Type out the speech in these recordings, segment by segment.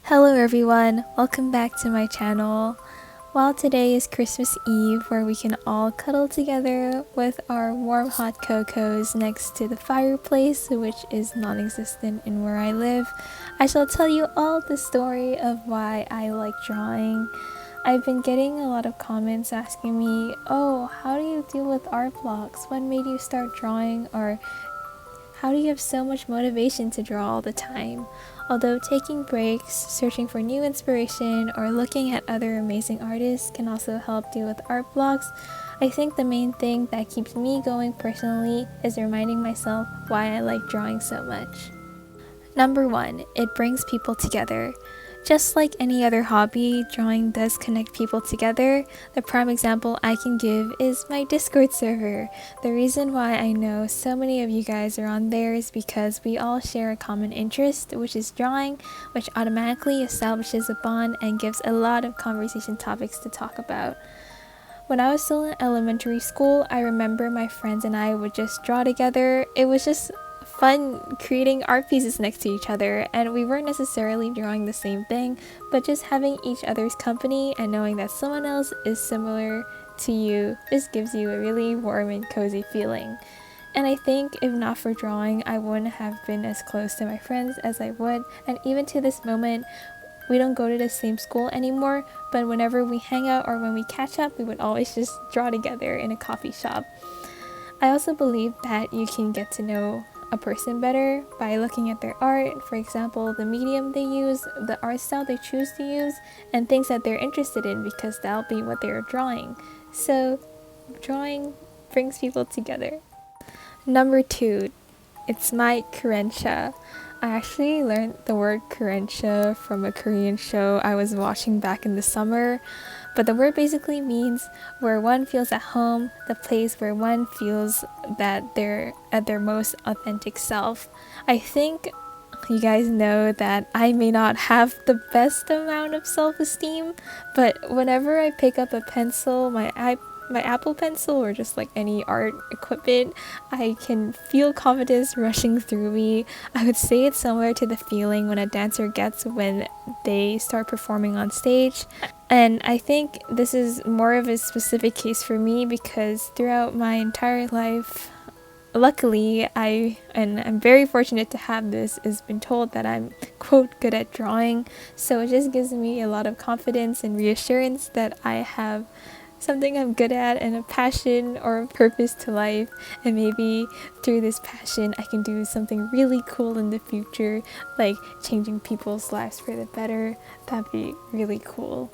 Hello everyone, welcome back to my channel. While today is Christmas Eve where we can all cuddle together with our warm hot cocos next to the fireplace, which is non-existent in where I live, I shall tell you all the story of why I like drawing. I've been getting a lot of comments asking me, oh, how do you deal with art blocks? What made you start drawing? Or how do you have so much motivation to draw all the time? Although taking breaks, searching for new inspiration, or looking at other amazing artists can also help deal with art blocks, I think the main thing that keeps me going personally is reminding myself why I like drawing so much. Number 1, it brings people together. Just like any other hobby, drawing does connect people together. The prime example I can give is my Discord server. The reason why I know so many of you guys are on there is because we all share a common interest, which is drawing, which automatically establishes a bond and gives a lot of conversation topics to talk about. When I was still in elementary school, I remember my friends and I would just draw together. It was just fun creating art pieces next to each other, and we weren't necessarily drawing the same thing, but just having each other's company and knowing that someone else is similar to you just gives you a really warm and cozy feeling. And I think if not for drawing, I wouldn't have been as close to my friends as I would, and even to this moment, we don't go to the same school anymore, but whenever we hang out or when we catch up, we would always just draw together in a coffee shop. I also believe that you can get to know a person better by looking at their art, for example, the medium they use, the art style they choose to use, and things that they're interested in, because that'll be what they're drawing. So, drawing brings people together. Number 2, it's my currencia. I actually learned the word currencia from a Korean show I was watching back in the summer, but the word basically means where one feels at home, the place where one feels that they're at their most authentic self. I think you guys know that I may not have the best amount of self-esteem, but whenever I pick up a pencil, my Apple Pencil, or just like any art equipment, I can feel confidence rushing through me. I would say it's similar to the feeling when a dancer gets when they start performing on stage. And I think this is more of a specific case for me because throughout my entire life, luckily, I'm very fortunate to have this, is been told that I'm, quote, good at drawing. So it just gives me a lot of confidence and reassurance that I have something I'm good at and a passion or a purpose to life, and maybe through this passion I can do something really cool in the future, like changing people's lives for the better. That'd be really cool.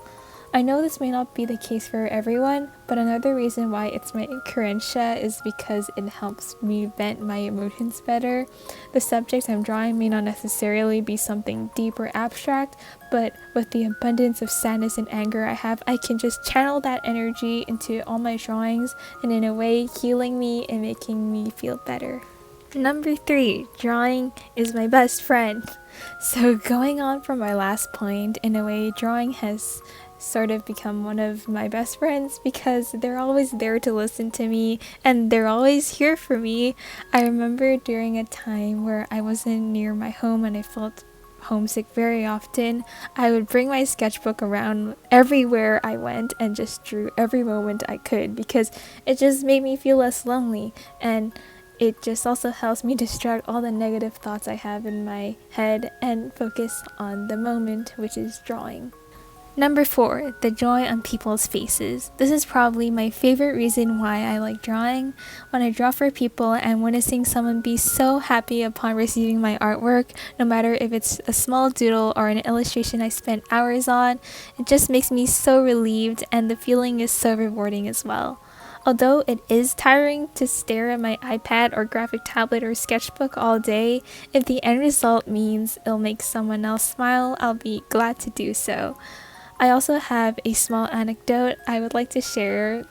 I know this may not be the case for everyone, but another reason why it's my currencia is because it helps me vent my emotions better. The subject I'm drawing may not necessarily be something deep or abstract, but with the abundance of sadness and anger I have, I can just channel that energy into all my drawings, and in a way healing me and making me feel better. Number 3, drawing is my best friend. So going on from my last point, in a way, drawing has sort of become one of my best friends because they're always there to listen to me and they're always here for me. I remember during a time where I wasn't near my home and I felt homesick very often, I would bring my sketchbook around everywhere I went and just drew every moment I could because it just made me feel less lonely, and it just also helps me distract all the negative thoughts I have in my head and focus on the moment, which is drawing. Number 4, the joy on people's faces. This is probably my favorite reason why I like drawing. When I draw for people and witnessing someone be so happy upon receiving my artwork, no matter if it's a small doodle or an illustration I spent hours on, it just makes me so relieved, and the feeling is so rewarding as well. Although it is tiring to stare at my iPad or graphic tablet or sketchbook all day, if the end result means it'll make someone else smile, I'll be glad to do so. I also have a small anecdote I would like to share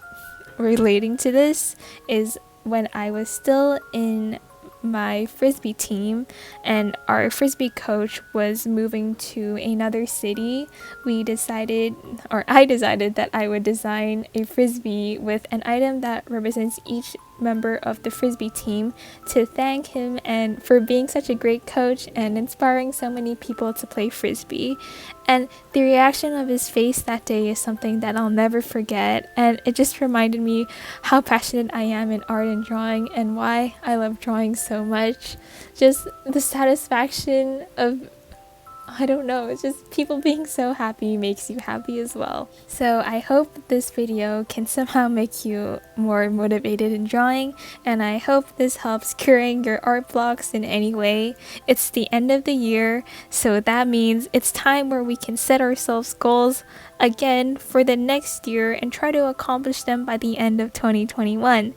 relating to this. Is when I was still in my frisbee team and our frisbee coach was moving to another city, I decided that I would design a frisbee with an item that represents each member of the Frisbee team to thank him and for being such a great coach and inspiring so many people to play Frisbee. And the reaction of his face that day is something that I'll never forget, and it just reminded me how passionate I am in art and drawing and why I love drawing so much. Just the satisfaction of, I don't know, it's just people being so happy makes you happy as well. So I hope this video can somehow make you more motivated in drawing, and I hope this helps curing your art blocks in any way. It's the end of the year, so that means it's time where we can set ourselves goals again for the next year and try to accomplish them by the end of 2021.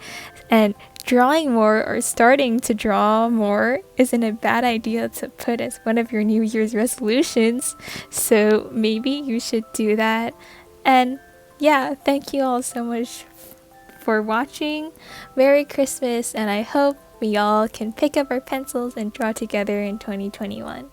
And drawing more or starting to draw more isn't a bad idea to put as one of your New Year's resolutions, so maybe you should do that. And yeah, thank you all so much for watching. Merry Christmas, and I hope we all can pick up our pencils and draw together in 2021.